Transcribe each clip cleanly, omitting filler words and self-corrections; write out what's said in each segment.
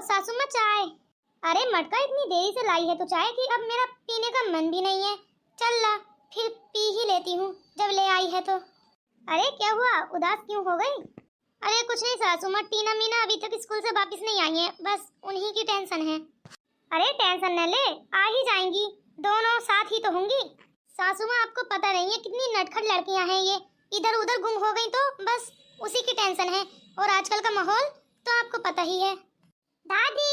सासू माँ चाय। अरे मटका इतनी देरी से लाई है तो चाय की, अब मेरा पीने का मन भी नहीं है। चल ला फिर पी ही लेती हूँ जब ले आई है तो। अरे क्या हुआ, उदास क्यों हो गई? अरे कुछ नहीं सासू माँ, टीना मीना अभी तक स्कूल से वापस नहीं आई हैं, बस उन्हीं की टेंशन है। अरे टेंशन न ले, आ ही जाएंगी, दोनों साथ ही तो होंगी। सासू माँ आपको पता नहीं है कितनी नटखट लड़कियां हैं ये, इधर उधर गुम हो गई तो बस उसी की टेंशन है। और आजकल का माहौल तो आपको पता ही है। दादी,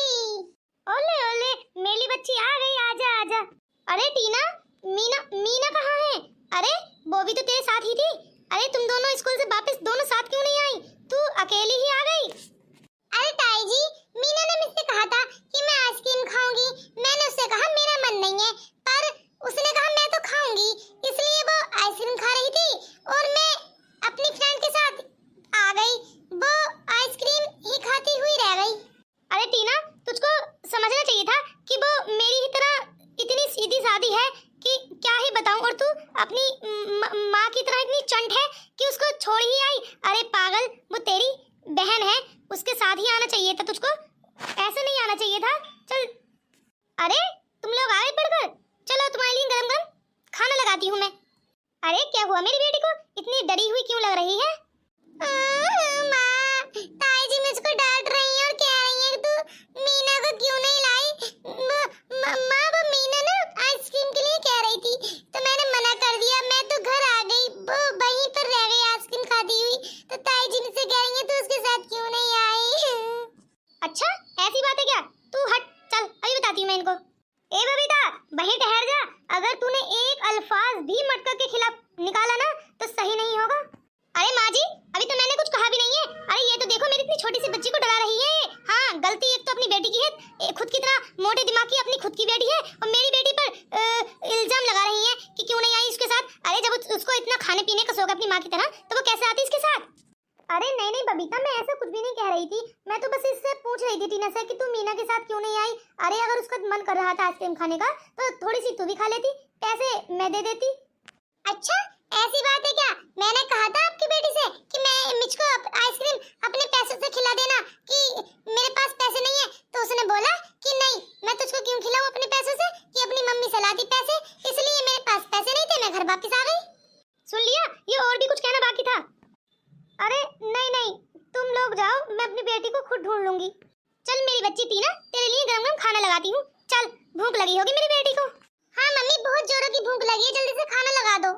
ओले ओले मेरी बच्ची आ गई, आजा आजा। अरे टीना, मीना मीना कहाँ है? अरे वो भी तो तेरे साथ ही थी। अरे तुम दोनों स्कूल से वापस दोनों साथ क्यों नहीं आई, तू अकेली ही आ गई? अरे ताई जी, मीना ने मुझसे कहा था कि मैं आइसक्रीम खाऊंगी। मैंने उससे कहा मेरा मन नहीं है, पर उसने कहा मैं तो खाऊंगी, इसलिए वो आइसक्रीम खा रही थी और मैं अपनी फ्रेंड के साथ आ गई। वो आइसक्रीम ही खाती हुई रह गई। अरे टीना, तुझको समझना चाहिए था कि वो मेरी ही तरह इतनी सीधी सादी है कि क्या ही बताऊं, और तू अपनी माँ की तरह इतनी चंट है कि उसको छोड़ ही आई। अरे पागल, वो तेरी बहन है, उसके साथ ही आना चाहिए था तुझको, ऐसे नहीं आना चाहिए था। चल, अरे तुम लोग आ गए पढ़कर, चलो तुम्हारे लिए गरम गरम खाना लगाती हूँ मैं। अरे क्या हुआ मेरी बेटी को, इतनी डरी हुई क्यों लग रही है? माँ, ताई जी मुझको डांट रही है और कह रही है तू मीना को क्यों नहीं लाई। माँ वो मीना ना आइसक्रीम के लिए कह रही थी तो मैंने मना कर दिया, मैं तो घर आ गई, वो वहीं पर रह गई आइसक्रीम खाती हुई, तो ताई जी मुझसे कह रही है तू उसके साथ क्यों नहीं आई। अच्छा ऐसी बात है क्या, तू हट, चल अभी बताती हूँ मैं इनको। ए बबीता, वहीं ठहर जा, अगर तूने एक अल्फाज भी मटका के खिलाफ निकाला ना तो सही नहीं होगा। अरे माँ जी, अभी तो मैंने कुछ कहा भी नहीं है। अरे ये तो देखो मेरी इतनी छोटी सी बच्ची को डरा रही है। हाँ, गलती एक तो अपनी बेटी की है, खुद की तरह मोटे दिमाग की अपनी खुद की बेटी है और मेरी बेटी पर इल्जाम लगा रही है कि क्यों नहीं आई उसके साथ। अरे जब उसको इतना खाने पीने का शौक है अपनी माँ की तरह, तो वो कैसे आती इसके साथ? अरे नहीं नहीं बबीता, मैं ऐसा कुछ भी नहीं कह रही थी, मैं तो बस इससे पूछ रही थी टीना से कि तू मीना के साथ क्यों नहीं आई। अरे अगर उसका मन कर रहा था आइसक्रीम खाने का तो थोड़ी सी तू भी खा लेती, पैसे मैं दे देती। अच्छा ऐसी बात है क्या? मैंने कहा था आपकी बेटी से कि मैं मुझको आइसक्रीम अपने पैसों से खिला देना, कि मेरे पास पैसे नहीं है, तो उसने बोला कि नहीं मैं तुझको क्यों खिलाऊं अपने पैसों से, कि अपनी मम्मी से लाती पैसे, इसलिए मेरे पास पैसे नहीं थे, मैं घर वापस आ गई। सुन लिया, ये और भी कुछ कहना बाकी था? अरे नहीं नहीं, तुम लोग जाओ, मैं अपनी बेटी को खुद ढूंढ लूंगी। चल मेरी बच्ची टीना, तेरे लिए गरम गरम खाना लगाती हूँ, चल भूख लगी होगी मेरी बेटी को। हाँ मम्मी, बहुत जोरों की भूख लगी है, जल्दी से खाना लगा दो।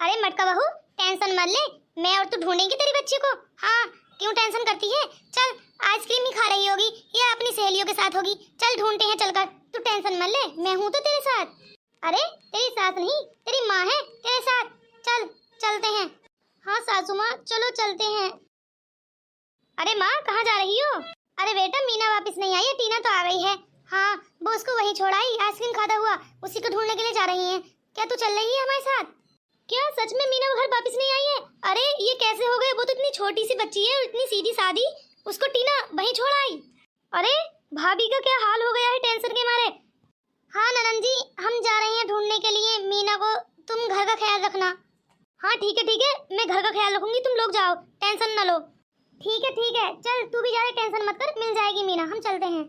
अरे मटका बहू, टेंशन मत ले, मैं और तू ढूंढेंगे तेरी बच्ची को। हाँ क्यों टेंशन करती है, चल आइसक्रीम ही खा रही होगी या अपनी सहेलियों के साथ होगी, चल ढूंढते हैं चलकर, तू टेंशन मत ले, मैं हूँ तो तेरे साथ। अरे तेरी सास नहीं, तेरी माँ है तेरे साथ, चल चलते हैं। हाँ सासू माँ चलो चलते हैं। अरे माँ कहाँ जा रही हो? अरे बेटा मीना वापस नहीं आई है, टीना तो आ गई है। हाँ वो उसको वहीं छोड़ आई आइसक्रीम खाता हुआ, उसी को ढूंढने के लिए जा रही है। क्या तू चल रही है हमारे साथ? क्या सच में मीना घर वापस नहीं आई है? अरे ये कैसे हो गए, वो तो इतनी छोटी सी बच्ची है, इतनी सीधी सादी, उसको टीना वहीं छोड़ आई। अरे भाभी का क्या हाल हो गया है टेंशन के मारे। हाँ ननन जी, हम जा रहे हैं ढूंढने के लिए मीना को, तुम घर का ख्याल रखना। हाँ ठीक है, मैं घर का ख्याल रखूंगी, तुम लोग जाओ, टेंशन न लो। ठीक है, चल तू भी ज्यादा टेंशन मत कर, मिल जाएगी मीना, हम चलते हैं।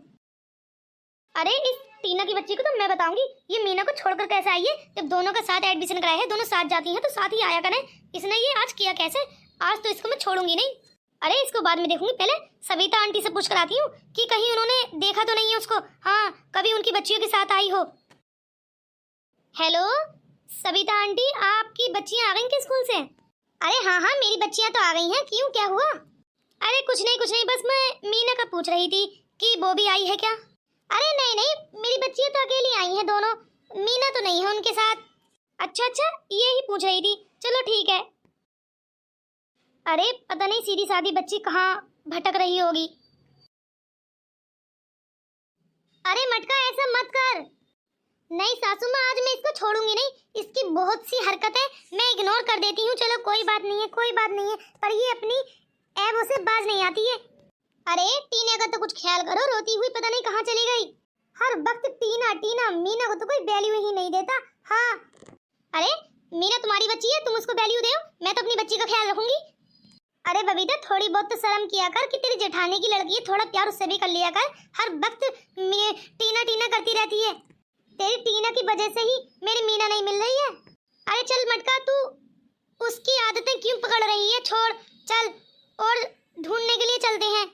अरे इस टीना की बच्ची को तो मैं बताऊंगी, ये मीना को छोड़कर कैसे आई है, जब दोनों का साथ एडमिशन कराया है, दोनों साथ जाती हैं तो साथ ही आया करें। इसने ये आज किया कैसे, आज तो इसको मैं छोड़ूंगी नहीं। अरे इसको बाद में देखूंगी, पहले सविता आंटी से पूछ कर आती हूँ कि कहीं उन्होंने देखा तो नहीं है उसको, हाँ कभी उनकी बच्चियों के साथ आई हो। हेलो सविता आंटी, आपकी बच्चियां आ गई क्या स्कूल से? अरे हाँ मेरी बच्चियां तो आ गई हैं, क्यों क्या हुआ? अरे कुछ नहीं, बस मैं मीना का पूछ रही थी कि वो भी आई है क्या। अरे नहीं, मेरी बच्चियां तो अकेली आई हैं दोनों, मीना तो नहीं है उनके साथ। अच्छा, ये ही पूछ रही थी, चलो ठीक है। अरे पता नहीं सीधी सादी बच्ची कहाँ भटक रही होगी। अरे मटका ऐसा मत कर। नहीं सासू माँ, आज मैं इसको छोड़ूंगी नहीं, इसकी बहुत सी हरकत है, मैं इग्नोर कर देती हूँ, चलो कोई बात नहीं है, पर ये अपनी ऐब उसे बाज नहीं आती है। अरे टीना का तो कुछ ख्याल करो, रोती हुई पता नहीं कहाँ चली गई, हर वक्त टीना, मीना को तो कोई वैल्यू ही नहीं देता। हाँ अरे मीना तुम्हारी बच्ची है, तुम उसको वैल्यू दो, मैं तो अपनी बच्ची का ख्याल रखूंगी। अरे बबीता थोड़ी बहुत तो शर्म किया कर कि तेरी जेठानी की लड़की है, थोड़ा प्यार उससे भी कर लिया कर। हर वक्त टीना टीना करती रहती है। तेरी टीना की वजह से ही मेरी मीना नहीं मिल रही है। अरे चल मटका, तू उसकी आदतें क्यों पकड़ रही है? छोड़, चल और ढूंढने के लिए चलते हैं।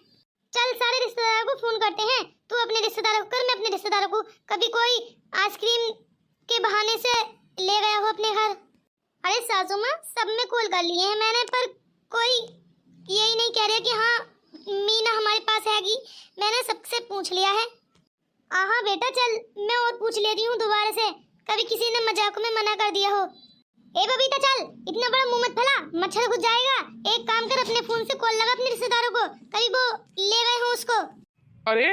चल सारे रिश्तेदारों को फोन करते हैं। तू अपने रिश्तेदारों को कर, मैं अपने रिश्तेदारों को। कभी कोई आइसक्रीम के बहाने से ले गया हो अपने घर। अरे सासू माँ, सब में कॉल कर लिए हैं मैंने, पर कोई यही नहीं कह रहा कि हाँ मीना हमारे पास हैगी। मैंने सबसे पूछ लिया है। हाँ बेटा चल, मैं और पूछ लेती हूँ दोबारा से, कभी किसी ने मजाक में मना कर दिया हो। ए बबीता चल, इतना बड़ा मुंह मत फैला, मच्छर घुस जाएगा। एक काम कर, अपने फोन से कॉल लगा अपने रिश्तेदारों को, कभी वो ले गए हो उसको। अरे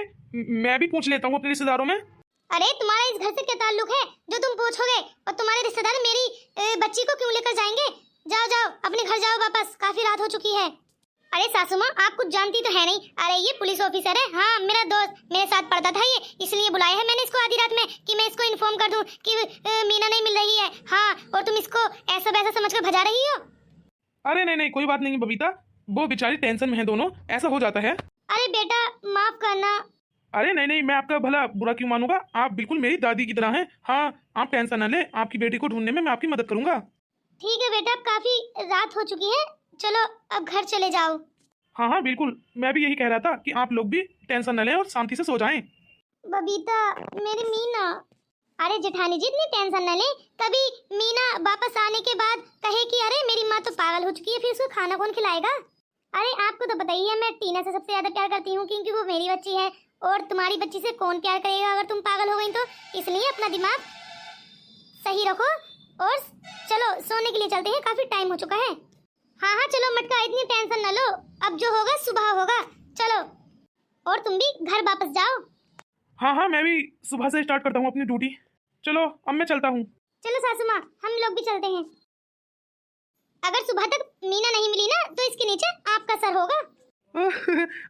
मैं भी पूछ लेता हूँ अपने रिश्तेदारों में। अरे तुम्हारा इस घर से क्या ताल्लुक है जो तुम पूछोगे? और तुम्हारे रिश्तेदार मेरी बच्ची को क्यों लेकर जाएंगे? जाओ जाओ अपने घर जाओ वापस, काफी रात हो चुकी है। अरे सासू माँ, आप कुछ जानती तो है नहीं। अरे ये पुलिस ऑफिसर है। हाँ, मेरा दोस्त मेरे साथ पढ़ता था ये, इसलिए बुलाया है मैंने इसको आधी रात में कि मैं इसको इन्फॉर्म कर दूं कि मीना नहीं मिल रही है। हाँ, और तुम इसको ऐसा वैसा समझकर भजा रही हो। अरे नहीं नहीं, कोई बात नहीं बबीता, वो बेचारी टेंशन में है दोनों, ऐसा हो जाता है। अरे बेटा माफ करना। अरे नहीं नहीं, मैं आपका भला बुरा क्यों मानूंगा? आप बिल्कुल मेरी दादी की तरह हैं। हाँ, आप टेंशन ना लें, आपकी बेटी को ढूंढने में मैं आपकी मदद करूंगा। ठीक है बेटा, अब काफी रात हो चुकी है, चलो अब घर चले जाओ। हाँ हाँ बिल्कुल, मैं भी यही कह रहा था कि आप लोग भी टेंशन न लें और शांति से सो जाएं। बबीता मेरी मीना। अरे जेठानी जी इतनी टेंशन न ले, कभी मीना वापस आने के बाद कहे कि अरे मेरी माँ तो पागल हो चुकी है, फिर उसको खाना कौन खिलाएगा? अरे आपको तो पता ही है मैं टीना से सबसे ज्यादा प्यार करती हूँ, क्योंकि वो मेरी बच्ची है। और तुम्हारी बच्ची से कौन प्यार करेगा अगर तुम पागल हो गई तो? इसलिए अपना दिमाग सही रखो और चलो सोने के लिए चलते हैं, काफी टाइम हो चुका है। हाँ हाँ चलो मटका, इतनी टेंशन न लो, अब जो होगा सुबह होगा। चलो, और तुम भी घर वापस जाओ। हाँ हाँ, मैं भी सुबह से स्टार्ट करता हूँ अपनी ड्यूटी। चलो अब मैं चलता हूँ। चलो सासू माँ, हम लोग भी चलते हैं। अगर सुबह तक मीना नहीं मिली ना तो इसके नीचे आपका सर होगा।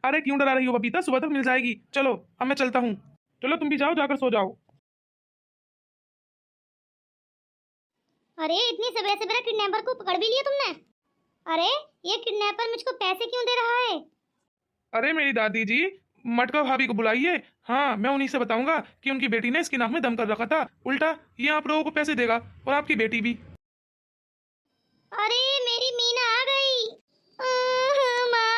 अरे क्यों डरा रही हो बबीता, सुबह तक मिल जाएगी। चलो अब मैं चलता हूँ। चलो तुम भी जाओ, जाकर सो जाओ। अरे इतनी सवेरे सवेरे किडनैपर को पकड़ भी लिया तुमने? अरे ये किडनैपर मुझको पैसे क्यों दे रहा है? अरे मेरी दादी जी, मटका भाभी को बुलाइए। हाँ, मैं उन्हीं से बताऊंगा कि उनकी बेटी ने इसकी नाक में दम कर रखा था। उल्टा ये आप लोगों को पैसे देगा और आपकी बेटी भी। अरे मेरी मीना आ गई। माँ।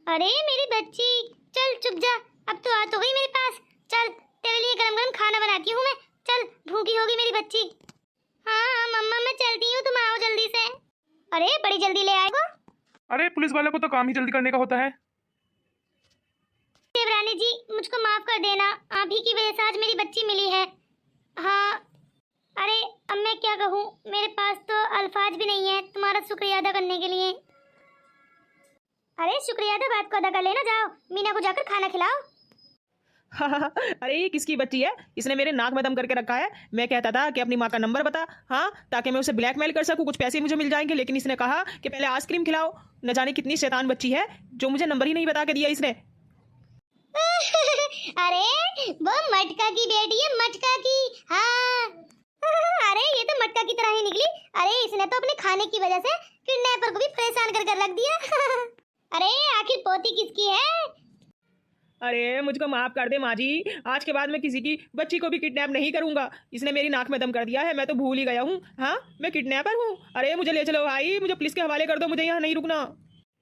अरे मेरी बच्ची, चल चुप जा, अब तो आ तो गई मेरे पास। चल तेरे लिए गरम गरम खाना बनाती हूँ मैं, चल भूखी होगी मेरी बच्ची। हाँ मम्मा मैं चलती हूँ, तुम आओ जल्दी से। अरे बड़ी जल्दी ले आएगा। अरे पुलिस वाले को तो काम ही जल्दी करने का होता है। देवरानी जी मुझको माफ कर देना, आप ही की वजह से आज मेरी बच्ची मिली है। हाँ अरे अब मैं क्या कहूँ, मेरे पास तो अल्फाज भी नहीं है तुम्हारा शुक्रिया अदा करने के लिए। अरे शुक्रिया अदा बात को अदा कर लेना, जाओ मीना को जाकर खाना खिलाओ। अरे ये किसकी बच्ची है? इसने मेरे नाक में दम करके रखा है। मैं कहता था कि अपनी माँ का नंबर बता, हाँ, ताकि मैं उसे ब्लैकमेल कर सकूं, कुछ पैसे मुझे मिल जाएंगे, लेकिन इसने कहा कि पहले आइसक्रीम खिलाओ। न जाने कितनी शैतान बच्ची है जो मुझे नंबर ही नहीं बता के दिया इसने। अरे वो मटका की बेटी है, मटका की। हाँ अरे ये तो मटका की तरह ही निकली। अरे इसने तो अपने खाने की वजह से किडनैपर को भी परेशान कर रख दिया। अरे आखिर पोती किसकी है? अरे मुझको माफ कर दे माँ जी, आज के बाद मैं किसी की बच्ची को भी किडनैप नहीं करूंगा। इसने मेरी नाक में दम कर दिया है, मैं तो भूल ही गया हूँ। हाँ मैं किडनैपर हूँ। अरे मुझे ले चलो भाई, मुझे पुलिस के हवाले कर दो, मुझे यहाँ नहीं रुकना।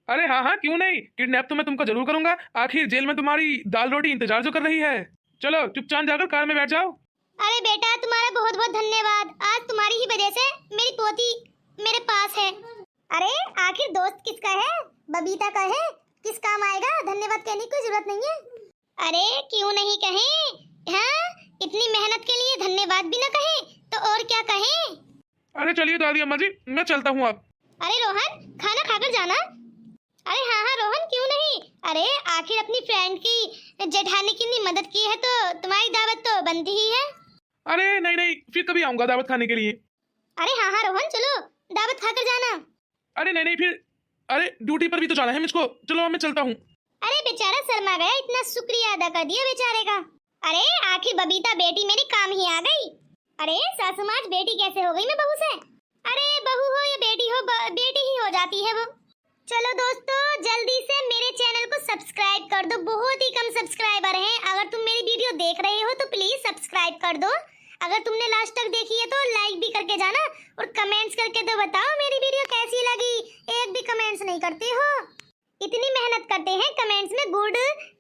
अरे हाँ हाँ क्यों नहीं, किडनैप तो मैं तुमको जरूर करूंगा। आखिर जेल में तुम्हारी दाल रोटी इंतजार जो कर रही है। चलो चुपचाप जाकर कार में बैठ जाओ। अरे बेटा तुम्हारा बहुत बहुत धन्यवाद, आज तुम्हारी ही वजह से मेरी पोती मेरे पास है। अरे आखिर दोस्त किसका है? बबीता का है, किस काम आएगा, धन्यवाद कहने की कोई जरूरत नहीं है। अरे क्यों नहीं कहें, हाँ इतनी मेहनत के लिए धन्यवाद भी न कहें तो और क्या कहें। अरे चलिए दादी अम्मा जी, मैं चलता हूँ अब। अरे रोहन खाना खाकर जाना। अरे हाँ हाँ रोहन क्यों नहीं, अरे आखिर अपनी फ्रेंड की जेठानी की इतनी मदद की है तो तुम्हारी दावत तो बनती ही है। अरे नहीं नहीं, फिर कभी आऊंगा दावत खाने के लिए। अरे हाँ हाँ रोहन चलो दावत खाकर जाना। अरे नहीं नहीं, फिर अरे ड्यूटी पर भी तो जाना है मुझको। चलो अब मैं चलता हूँ। अरे बेचारा शर्मा गया, इतना शुक्रिया अदा कर दिया बेचारे का। अरे आखिर बबीता बेटी मेरी काम ही आ गई। अरे सासू माँ बेटी कैसे हो गई मैं बहू से? अरे बहू हो या बेटी हो, बेटी ही हो जाती है वो। चलो दोस्तों, जल्दी से मेरे चैनल को सब्सक्राइब कर दो, बहुत ही कम सब्सक्राइबर हैं। अगर तुम मेरी वीडियो देख रहे हो तो प्लीज सब्सक्राइब कर दो। अगर तुमने लास्ट तक देखी है तो लाइक भी करके जाना और कमेंट्स करके तो बताओ मेरी वीडियो कैसी लगी। एक भी कमेंट्स नहीं करते हो, इतनी मेहनत करते हैं कमेंट्स में गुड,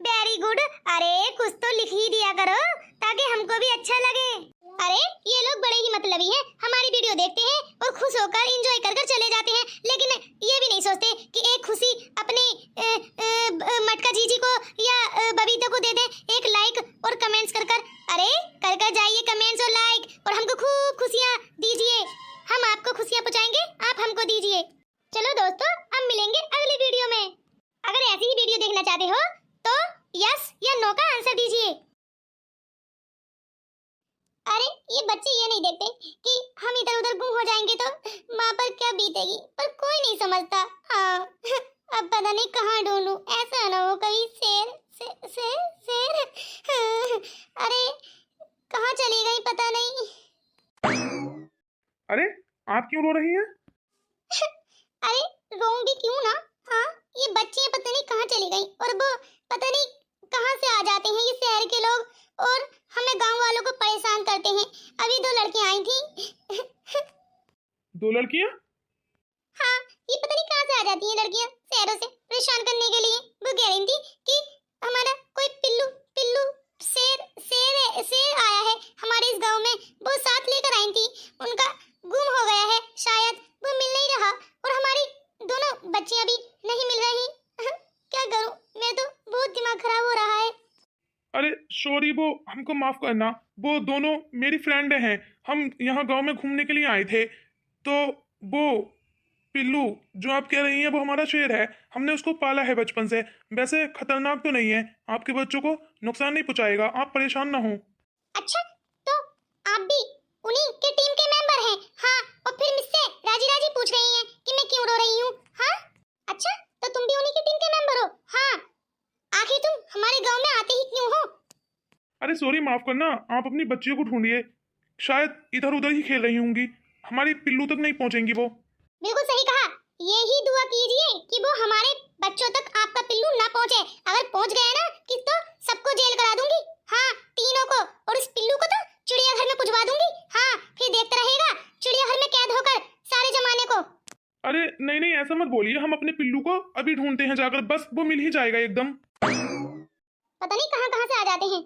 वेरी गुड। अरे कुछ तो लिख ही दिया करो ताकि हमको भी अच्छा लगे। अरे ये लोग बड़े ही मतलबी हैं, हमारी वीडियो देखते हैं और खुश होकर एंजॉय कर चले जाते हैं, लेकिन ये भी नहीं सोचते कि एक खुशी अपने मटका जीजी को या बबीता को दे दें, एक लाइक और कमेंट्स कर। अरे कर जाइए कमेंट्स और लाइक और हमको खूब खुशियाँ दीजिए। हम आपको खुशियाँ पहुँचाएंगे, आप हमको दीजिए। चलो दोस्तों, अब मिलेंगे अगली वीडियो में। अगर ऐसी ही वीडियो देखना चाहते हो तो यस या नो का आंसर दीजिए। अरे ये बच्चे ये नहीं देखते कि हम इधर उधर गुम हो जाएंगे तो माँ पर क्या बीतेगी, पर कोई नहीं समझता। हाँ अब पता नहीं कहाँ ढूंढूं, ऐसा ना हो कहीं शेर। अरे कहाँ चली गई पता नहीं। अरे आप क्यों रो रही हैं? अरे रोऊंगी क्यों ना। हाँ ये बच्चियां पता नहीं कहाँ चली गई और वो पता नहीं कहाँ से आ जाते हैं ये शहर के लोग और हमें गांव वालों को परेशान करते हैं। अभी 2 लड़कियां आई थी। 2 लड़कियां? हाँ ये पता नहीं कहाँ से आ जाती हैं लड़कियां शहरों से परेशान करने के लिए। वो कह रही थी कि हमारा कोई पिल्लू शेर आया है हमारे इस गांव में, वो साथ लेकर आई थी। उनका गुम हो गया है, शायद वो मिल नहीं रहा और हमारी दोनों बच्चियां भी नहीं मिल रही। क्या करूं, मैं तो बहुत दिमाग खराब हो रहा है। अरे सॉरी, वो हमको माफ करना, वो दोनों मेरी फ्रेंड हैं। हम यहाँ गांव में घूमने के लिए आए थे, तो वो पिल्लू जो आप कह रही हैं वो हमारा शेर है। हमने उसको पाला है बचपन से। वैसे खतरनाक तो नहीं है, आपके बच्चों को नुकसान नहीं पहुंचाएगा, आप परेशान ना हो। अच्छा तो आप भी उन्हीं के टीम के मेंबर हैं? हाँ, और फिर मुझसे राजी पूछ रही हैं कि मैं क्यों रो रही हूँ? हाँ अच्छा, तो तुम भी उन्हीं की टीम के मेंबर हो? हाँ, आखिर तुम हमारे गांव में आते ही क्यों हो? अरे सॉरी, माफ करना, आप अपनी बच्चियों को ढूंढिए, शायद इधर उधर ही खेल रही होंगी, हमारी पिल्लू तक नहीं पहुंचेंगी वो। बिल्कुल सही कहा, यही दुआ कीजिए कि वो हमारे बच्चों तक आपका पिल्लू ना पहुंचे। अगर पहुंच गया ना कि तो सबको जेल करा दूंगी। हाँ तीनों को, और इस पिल्लू को तो चिड़ियाघर में पुजवा दूंगी। हाँ फिर देखता रहेगा चिड़ियाघर में कैद होकर सारे जमाने को। अरे नहीं, ऐसा मत बोलिए, हम अपने पिल्लू को अभी ढूंढते हैं जाकर, बस वो मिल ही जाएगा एकदम। पता नहीं कहाँ से आ जाते हैं।